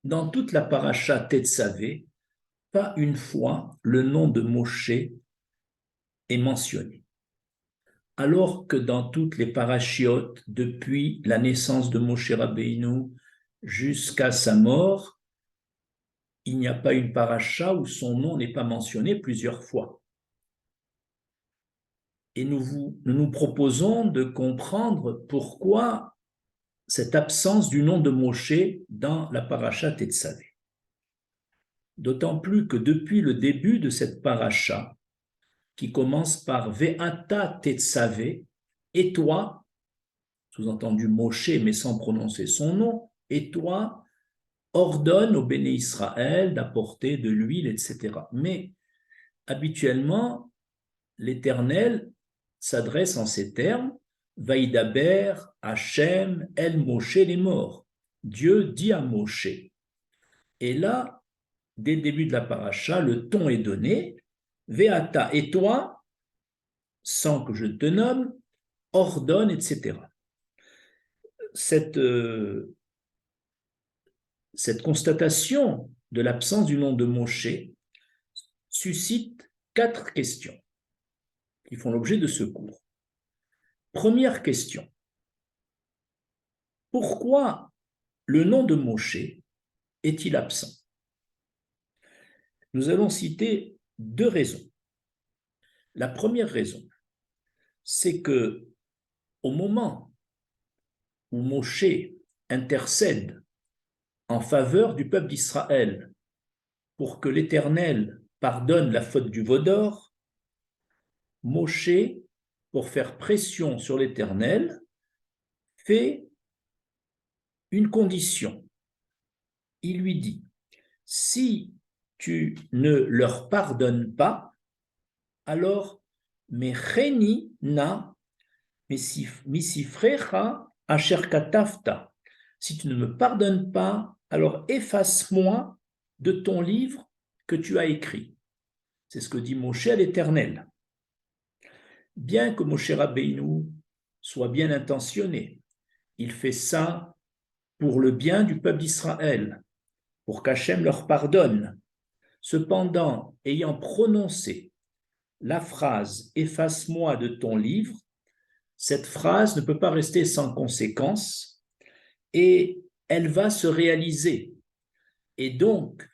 dans toute la paracha Tetzavé, pas une fois le nom de Moshe est mentionné. Alors que dans toutes les parachiotes, depuis la naissance de Moshe Rabbeinu jusqu'à sa mort, il n'y a pas une paracha où son nom n'est pas mentionné plusieurs fois. Et nous proposons de comprendre pourquoi cette absence du nom de Moshe dans la paracha Tetzavé. D'autant plus que depuis le début de cette paracha, qui commence par Ve'ata Tetzavé, et toi, sous-entendu Moshe, mais sans prononcer son nom, et toi, ordonne au béné Israël d'apporter de l'huile, etc. Mais habituellement, l'Éternel s'adresse en ces termes, Vaïdaber, Hachem, El Moshe, les morts. Dieu dit à Moshe. Et là, dès le début de la paracha, le ton est donné, Ve'ata, et toi, sans que je te nomme, ordonne, etc. Cette constatation de l'absence du nom de Moshe suscite 4 questions qui font l'objet de ce cours. Première question. Pourquoi le nom de Moshe est-il absent? Nous allons citer 2 raisons. La première raison, c'est que au moment où Moshe intercède en faveur du peuple d'Israël pour que l'Éternel pardonne la faute du veau d'or, Moshe, pour faire pression sur l'Éternel, fait une condition. Il lui dit, si tu ne leur pardonnes pas, alors mecheni na misifrecha asher katafta. Si tu ne me pardonnes pas, alors efface-moi de ton livre que tu as écrit. C'est ce que dit Moshe à l'Éternel. Bien que Moshe Rabbeinu soit bien intentionné, il fait ça pour le bien du peuple d'Israël, pour qu'Hachem leur pardonne. Cependant, ayant prononcé la phrase « efface-moi de ton livre », cette phrase ne peut pas rester sans conséquence et elle va se réaliser. Et donc,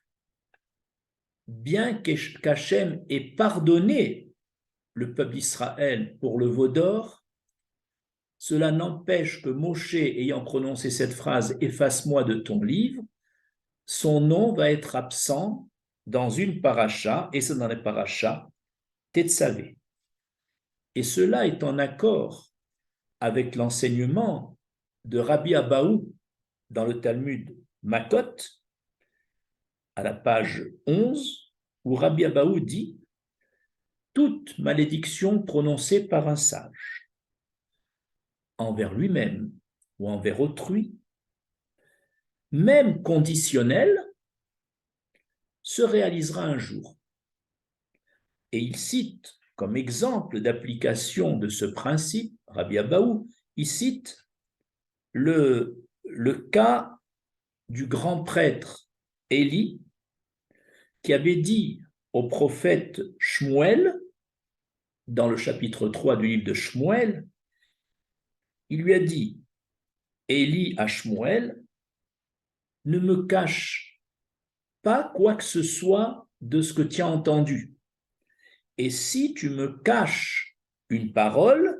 bien qu'Hachem ait pardonné le peuple d'Israël pour le veau d'or, cela n'empêche que Moshe, ayant prononcé cette phrase « efface-moi de ton livre », son nom va être absent dans une paracha, et c'est dans les parachas Tetzavé. Et cela est en accord avec l'enseignement de Rabbi Abahu dans le Talmud Makot, à la page 11, où Rabbi Abahu dit « Toute malédiction prononcée par un sage, envers lui-même ou envers autrui, même conditionnelle, se réalisera un jour. » Et il cite comme exemple d'application de ce principe, Rabbi Abahu, il cite le cas du grand prêtre Élie, qui avait dit au prophète Shmuel, dans le chapitre 3 du livre de Shmuel, il lui a dit, Élie à Shmuel, ne me cache pas quoi que ce soit de ce que tu as entendu. Et si tu me caches une parole,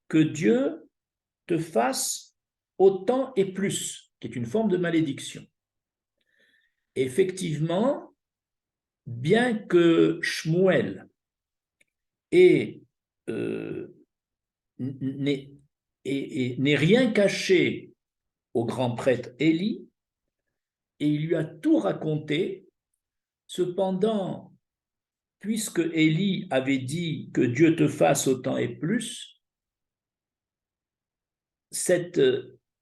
que Dieu te fasse autant et plus, qui est une forme de malédiction. Effectivement, bien que Shmuel n'ait rien caché au grand prêtre Élie, et il lui a tout raconté, cependant, puisque Élie avait dit que Dieu te fasse autant et plus, cette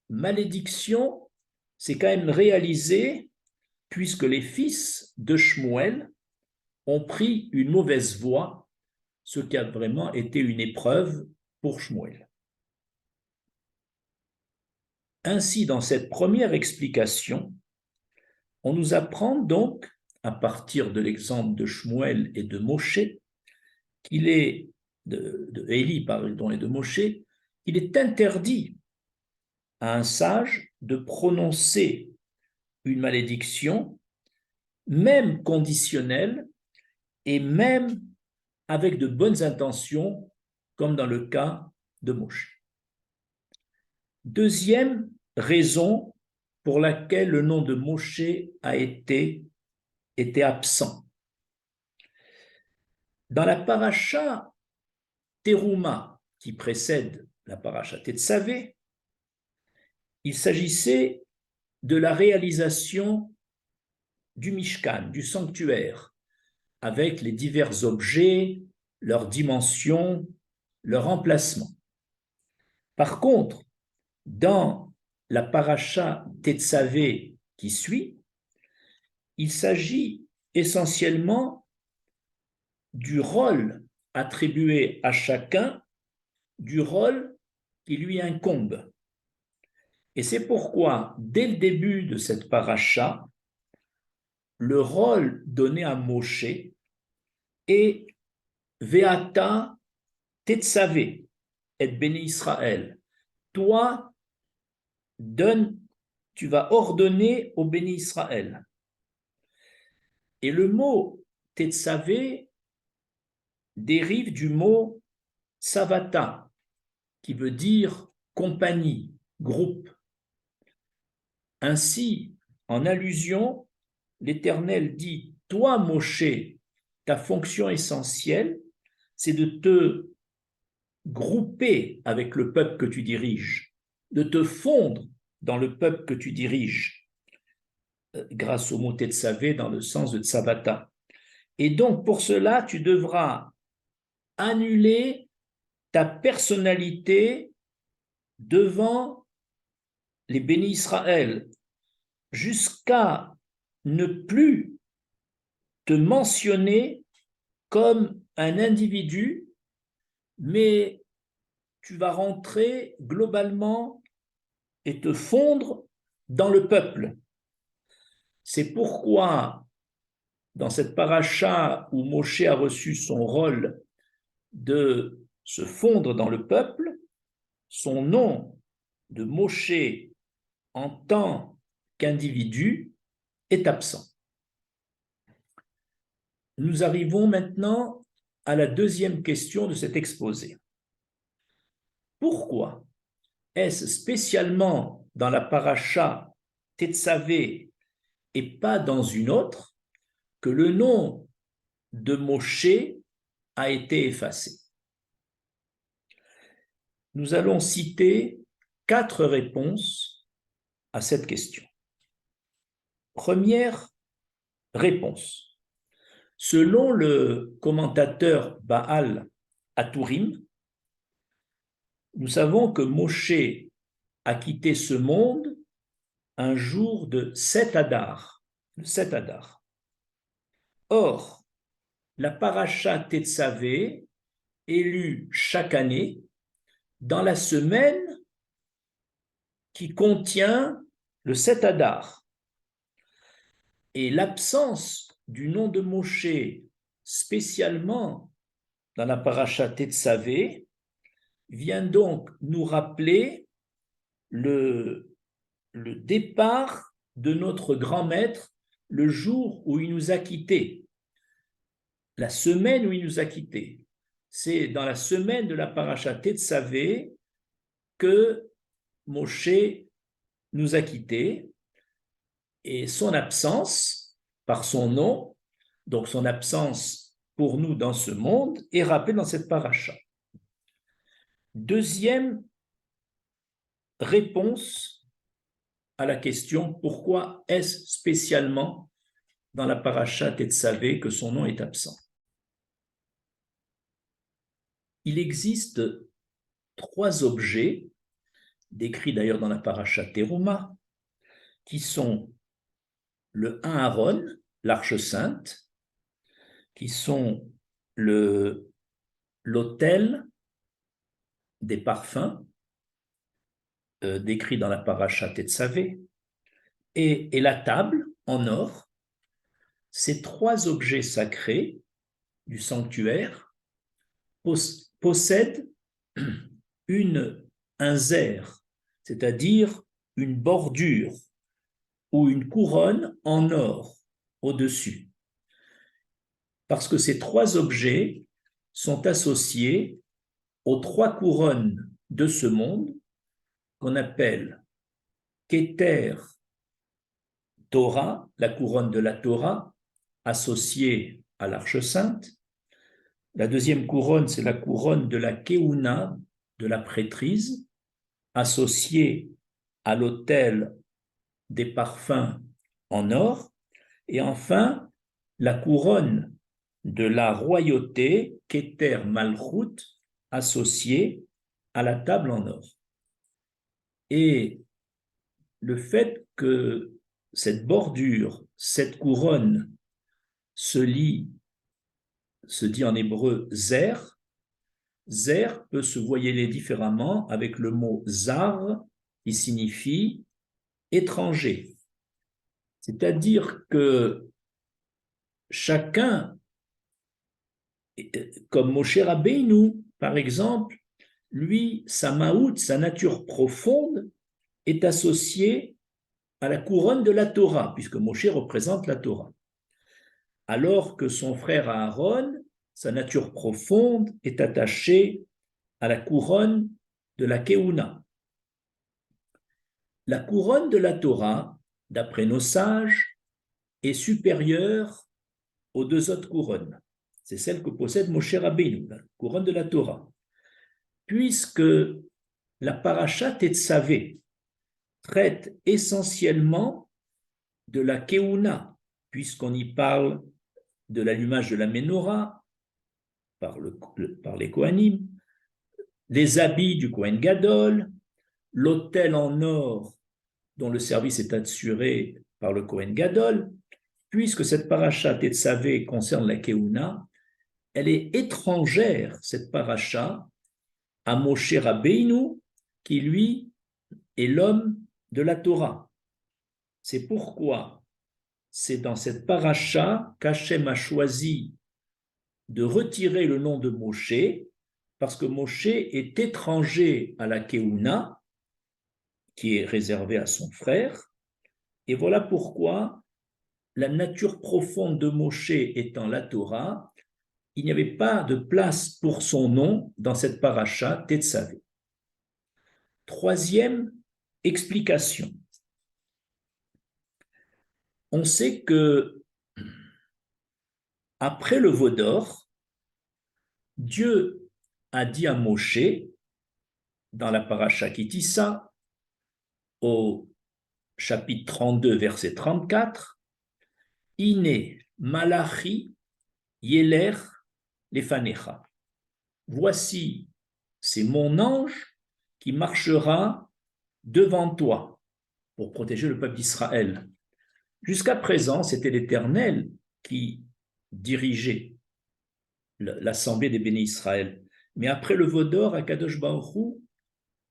malédiction s'est quand même réalisée puisque les fils de Shmuel ont pris une mauvaise voie, ce qui a vraiment été une épreuve pour Shmuel. Ainsi, dans cette première explication, On nous apprend donc, à partir de l'exemple de Shmuel et de Moshe, qu'il est, de Élie, pardon, et de Moshe, il est interdit à un sage de prononcer une malédiction, même conditionnelle, et même avec de bonnes intentions, comme dans le cas de Moshe. Deuxième raison pour laquelle le nom de Moshe a été absent. Dans la paracha Teruma, qui précède la paracha Tetsavé, il s'agissait de la réalisation du Mishkan, du sanctuaire, avec les divers objets, leurs dimensions, leur emplacement. Par contre, dans la paracha Tetsavé qui suit, il s'agit essentiellement du rôle attribué à chacun, du rôle qui lui incombe. Et c'est pourquoi, dès le début de cette paracha, le rôle donné à Moshe est Veata Tetsavé et Béni Israël. Toi, tu vas ordonner au Béni Israël. Et le mot Tetsavé dérive du mot Savata, qui veut dire compagnie, groupe. Ainsi, en allusion, l'Éternel dit, toi, Moshe, ta fonction essentielle, c'est de te grouper avec le peuple que tu diriges, de te fondre dans le peuple que tu diriges, grâce au mot Tetsavé dans le sens de Tsavata. Et donc, pour cela, tu devras annuler ta personnalité devant les bénis Israël, jusqu'à ne plus te mentionner comme un individu, mais tu vas rentrer globalement et te fondre dans le peuple. C'est pourquoi, dans cette paracha où Moshe a reçu son rôle de se fondre dans le peuple, son nom de Moshe en tant qu'individu est absent. Nous arrivons maintenant à la deuxième question de cet exposé. Pourquoi est-ce spécialement dans la paracha Tetsavé et pas dans une autre que le nom de Moshe a été effacé? Nous allons citer 4 réponses à cette question. Première réponse. Selon le commentateur Baal Aturim, nous savons que Moshe a quitté ce monde un jour de 7 Adar, le 7 Adar. Or, la paracha Tetsavé est lue chaque année dans la semaine qui contient le 7 Adar. Et l'absence du nom de Moshe spécialement dans la paracha Tetsavé vient donc nous rappeler le départ de notre grand maître le jour où il nous a quittés, la semaine où il nous a quittés. C'est dans la semaine de la paracha Tetsavé que Moshe nous a quittés, et son absence, par son nom, donc son absence pour nous dans ce monde, est rappelée dans cette paracha. Deuxième réponse à la question pourquoi est-ce spécialement dans la paracha Tetsavé que son nom est absent. Il existe 3 objets, décrits d'ailleurs dans la paracha Teruma, qui sont le Aaron, l'arche sainte, qui sont l'autel des parfums, décrit dans la paracha Tetsavé, et la table en or. Ces 3 objets sacrés du sanctuaire possèdent un zère, c'est-à-dire une bordure ou une couronne en or au-dessus. Parce que ces 3 objets sont associés aux 3 couronnes de ce monde qu'on appelle Keter Torah, la couronne de la Torah, associée à l'Arche sainte. La deuxième couronne, c'est la couronne de la Keuna, de la prêtrise, associée à l'autel des parfums en or. Et enfin, la couronne de la royauté, Keter Malchut, associée à la table en or. Et le fait que cette bordure, cette couronne se dit en hébreu zer. Zer peut se voiler différemment avec le mot zar qui signifie étranger. C'est-à-dire que chacun, comme Moshe Rabbeinu, par exemple, lui, sa maout, sa nature profonde, est associée à la couronne de la Torah, puisque Moshe représente la Torah. Alors que son frère Aaron, sa nature profonde, est attachée à la couronne de la Keuna. La couronne de la Torah, d'après nos sages, est supérieure aux 2 autres couronnes. C'est celle que possède Moshe Rabbeinu, la couronne de la Torah. Puisque la paracha Tetzavé traite essentiellement de la Keuna, puisqu'on y parle de l'allumage de la Ménorah par les Kohanim, les habits du Kohen Gadol, l'autel en or dont le service est assuré par le Kohen Gadol, puisque cette paracha Tetzavé concerne la Keuna, elle est étrangère, cette paracha, à Moshe Rabbeinu, qui lui est l'homme de la Torah. C'est pourquoi c'est dans cette paracha qu'Hachem a choisi de retirer le nom de Moshe, parce que Moshe est étranger à la Keuna, qui est réservée à son frère, et voilà pourquoi la nature profonde de Moshe étant la Torah, il n'y avait pas de place pour son nom dans cette paracha Tetzavé. Troisième explication. On sait que après le veau d'or, Dieu a dit à Moshe, dans la paracha Kitissa, au chapitre 32, verset 34, Ine malachi yeler lefanecha. Voici, c'est mon ange qui marchera devant toi pour protéger le peuple d'Israël. Jusqu'à présent, c'était l'Éternel qui dirigeait l'assemblée des bénis Israël. Mais après le veau d'or, Akadosh Baruch Hu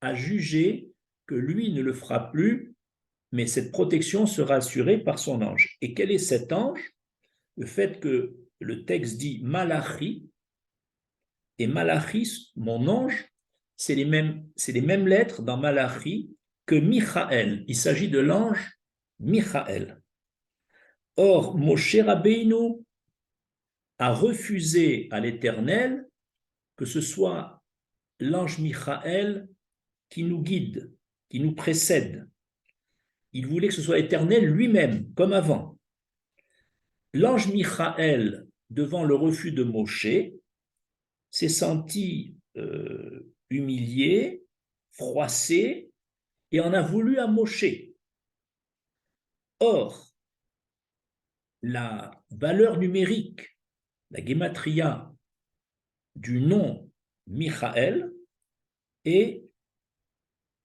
a jugé que lui ne le fera plus, mais cette protection sera assurée par son ange. Et quel est cet ange? Le fait que le texte dit Malachi, et Malachi, mon ange, c'est les mêmes lettres dans Malachi que Michaël. Il s'agit de l'ange Michaël. Or, Moshe Rabbeinu a refusé à l'Éternel que ce soit l'ange Michaël qui nous guide, qui nous précède. Il voulait que ce soit l'Éternel lui-même, comme avant. L'ange Michaël, devant le refus de Moshe, s'est senti humilié, froissé, et en a voulu à Moshe. Or, la valeur numérique, la gematria du nom Michaël est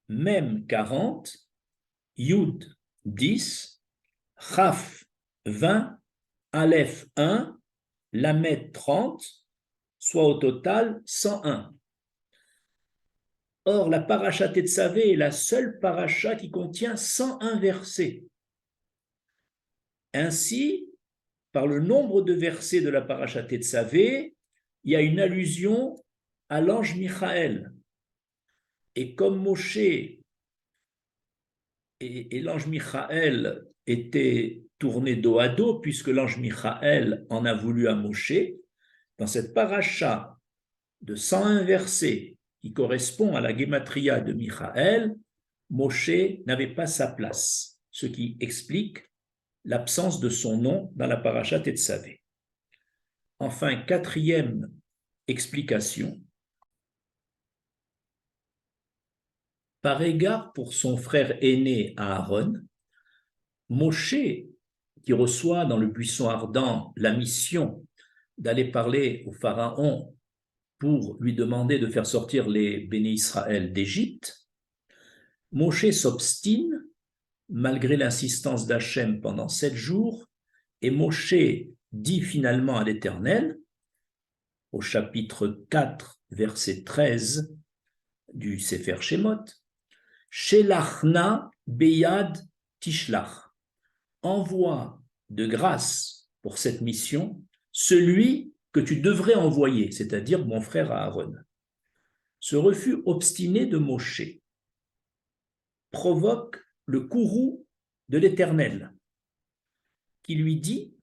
Mem 40, Yud 10, Chaf 20, Aleph 1, Lamed 30, soit au total 101. Or, la paracha Tetzavé est la seule paracha qui contient 101 versets. Ainsi, par le nombre de versets de la paracha Tetzavé, il y a une allusion à l'ange Michaël. Et comme Moshe et l'ange Michaël étaient tournés dos à dos, puisque l'ange Michaël en a voulu à Moshe, dans cette paracha de 101 versets qui correspond à la Gematria de Michaël, Moshe n'avait pas sa place, ce qui explique l'absence de son nom dans la paracha Tetzavé. Enfin, quatrième explication, par égard pour son frère aîné Aaron, Moshe, qui reçoit dans le buisson ardent la mission d'aller parler au pharaon pour lui demander de faire sortir les béné Israël d'Égypte, Moshe s'obstine malgré l'insistance d'Hachem pendant 7 jours, et Moshe dit finalement à l'Éternel, au chapitre 4, verset 13 du Sefer Shemot, Shelachna beyad tishlach, envoie de grâce pour cette mission celui que tu devrais envoyer, c'est-à-dire mon frère Aaron. Ce refus obstiné de Moshe provoque le courroux de l'Éternel, qui lui dit,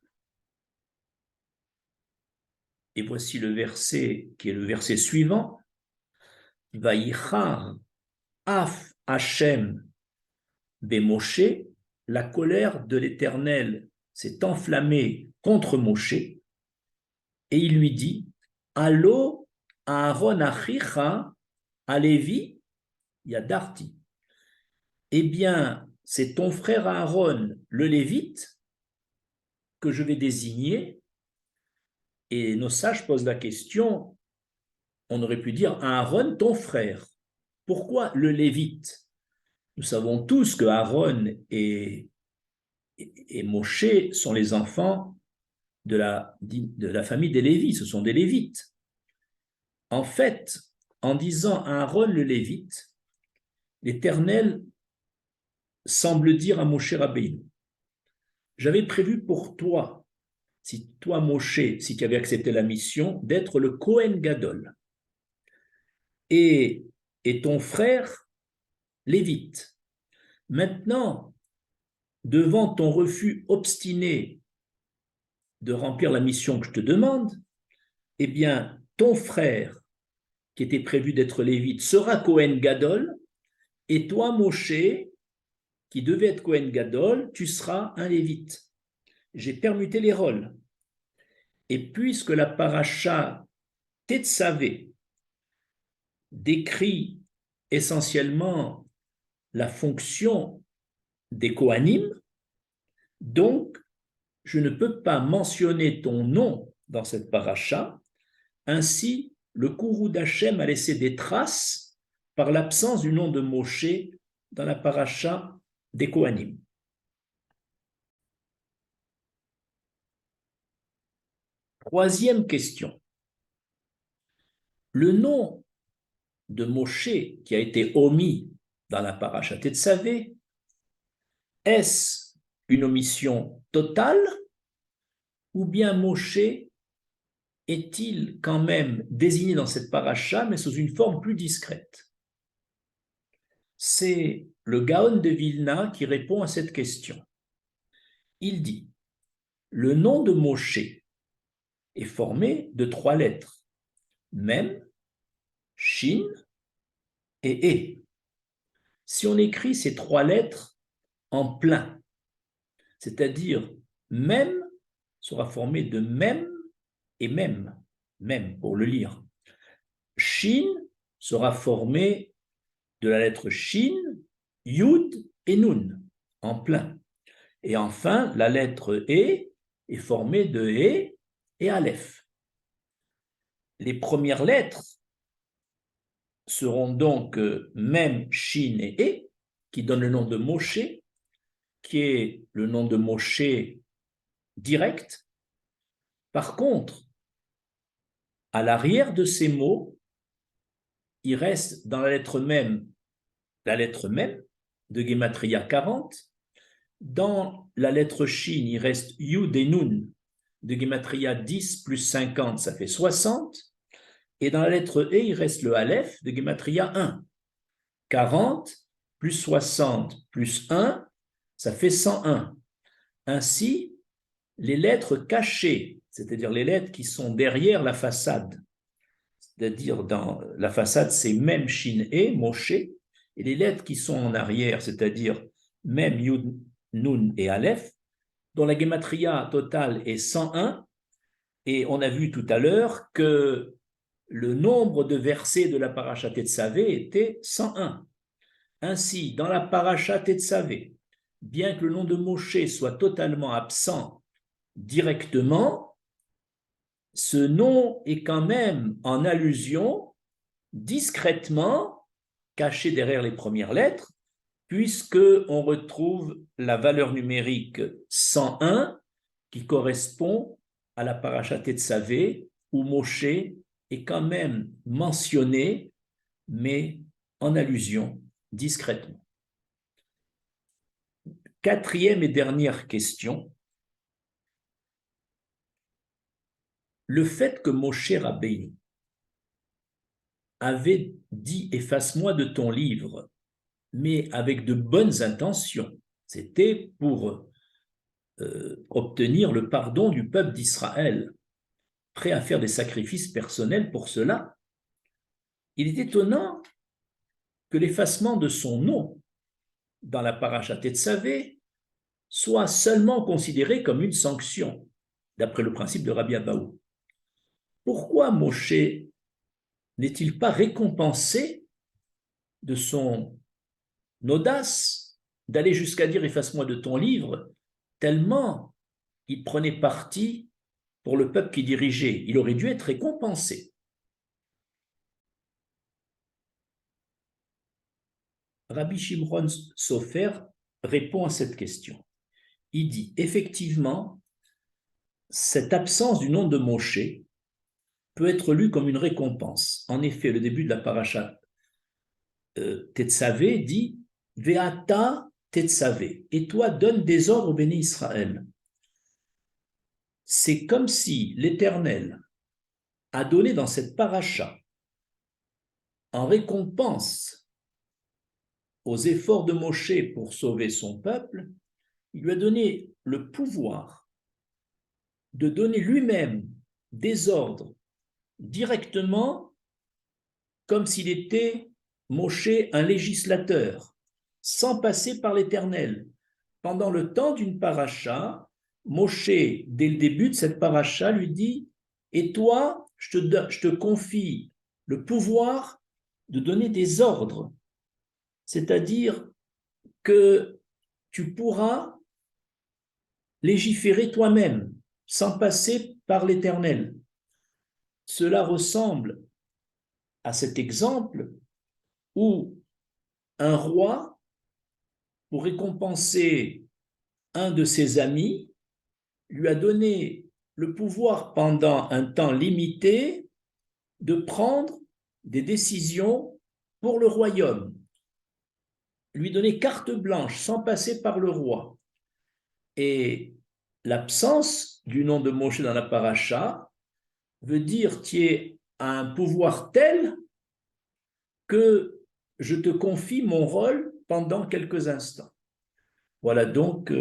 et voici le verset qui est le verset suivant, Vayichar af Hashem be-Moshe, la colère de l'Éternel s'est enflammée contre Moshe, et il lui dit, Allo Aaron achicha alevi yadarti. Eh bien, c'est ton frère Aaron, le Lévite, que je vais désigner. Et nos sages posent la question, on aurait pu dire Aaron, ton frère. Pourquoi le Lévite? Nous savons tous que Aaron et Moshe sont les enfants de la famille des Lévites, ce sont des Lévites. En fait, en disant Aaron le Lévite, l'Éternel semble dire à Moshe Rabbeinu, j'avais prévu pour toi, si toi Moshe, si tu avais accepté la mission, d'être le Kohen Gadol, et ton frère Lévite. Maintenant, devant ton refus obstiné de remplir la mission que je te demande, eh bien, ton frère, qui était prévu d'être Lévite, sera Kohen Gadol, et toi, Moshe, qui devait être Kohen Gadol, tu seras un Lévite. J'ai permuté les rôles. Et puisque la paracha Tetzavé décrit essentiellement la fonction des Kohanim, donc je ne peux pas mentionner ton nom dans cette paracha. Ainsi, le courroux d'Hachem a laissé des traces par l'absence du nom de Moshe dans la paracha des Kohanim. Troisième question. Le nom de Moshe qui a été omis dans la paracha Tetzavé, est-ce une omission totale ou bien Moshe est-il quand même désigné dans cette paracha mais sous une forme plus discrète? C'est le Gaon de Vilna qui répond à cette question. Il dit, le nom de Moshe est formé de 3 lettres, Mem, Shin et E. Si on écrit ces 3 lettres en plein, c'est-à-dire Mem sera formé de Mem et Mem pour le lire. Shin sera formé de la lettre Shin, Yud et Nun, en plein. Et enfin, la lettre E est formée de E et Aleph. Les premières lettres seront donc Mem, Shin et E, qui donnent le nom de Moshe, qui est le nom de Moshe direct. Par contre, à l'arrière de ces mots, il reste dans la lettre Mem de Gematria 40, Dans la lettre Shin, il reste Yud et Nun, de Gematria 10 plus 50, ça fait 60. Et dans la lettre E, il reste le Aleph de Gematria 1. 40 plus 60 plus 1, ça fait 101. Ainsi, les lettres cachées, c'est-à-dire les lettres qui sont derrière la façade, c'est-à-dire dans la façade, c'est même Shin E, Moshe, et les lettres qui sont en arrière, c'est-à-dire même Yud, Nun et Aleph, dont la gematria totale est 101, et on a vu tout à l'heure que le nombre de versets de la paracha Tetzavé était 101. Ainsi, dans la paracha Tetzavé, bien que le nom de Moshe soit totalement absent directement, ce nom est quand même en allusion discrètement caché derrière les premières lettres, puisqu'on retrouve la valeur numérique 101 qui correspond à la paracha Tetzavé, où Moshe est quand même mentionné, mais en allusion discrètement. Quatrième et dernière question. Le fait que Moshe Rabbeinu avait dit « Efface-moi de ton livre », mais avec de bonnes intentions, c'était pour obtenir le pardon du peuple d'Israël, prêt à faire des sacrifices personnels pour cela. Il est étonnant que l'effacement de son nom dans la paracha Tetzavé soit seulement considéré comme une sanction, d'après le principe de Rabbi Abaou. Pourquoi Moshe n'est-il pas récompensé de son audace d'aller jusqu'à dire « efface-moi de ton livre », tellement il prenait parti pour le peuple qu'il dirigeait. Il aurait dû être récompensé. Rabbi Shimron Sofer répond à cette question. Il dit, effectivement, cette absence du nom de Moshe peut être lue comme une récompense. En effet, le début de la paracha Tetzavé dit « Ve'ata Tetzavé » et toi, donne des ordres au béni Israël. C'est comme si l'Éternel a donné dans cette paracha, en récompense aux efforts de Moshe pour sauver son peuple, il lui a donné le pouvoir de donner lui-même des ordres directement comme s'il était Moshe un législateur, sans passer par l'Éternel. Pendant le temps d'une paracha, Moshe, dès le début de cette paracha, lui dit « Et toi, je te confie le pouvoir de donner des ordres, c'est-à-dire que tu pourras légiférer toi-même, sans passer par l'Éternel. » Cela ressemble à cet exemple où un roi, pour récompenser un de ses amis, lui a donné le pouvoir pendant un temps limité de prendre des décisions pour le royaume, lui donner carte blanche sans passer par le roi. Et l'absence du nom de Moshe dans la paracha veut dire tu es à un pouvoir tel que je te confie mon rôle pendant quelques instants. Voilà donc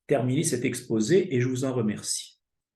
terminé cet exposé et je vous en remercie.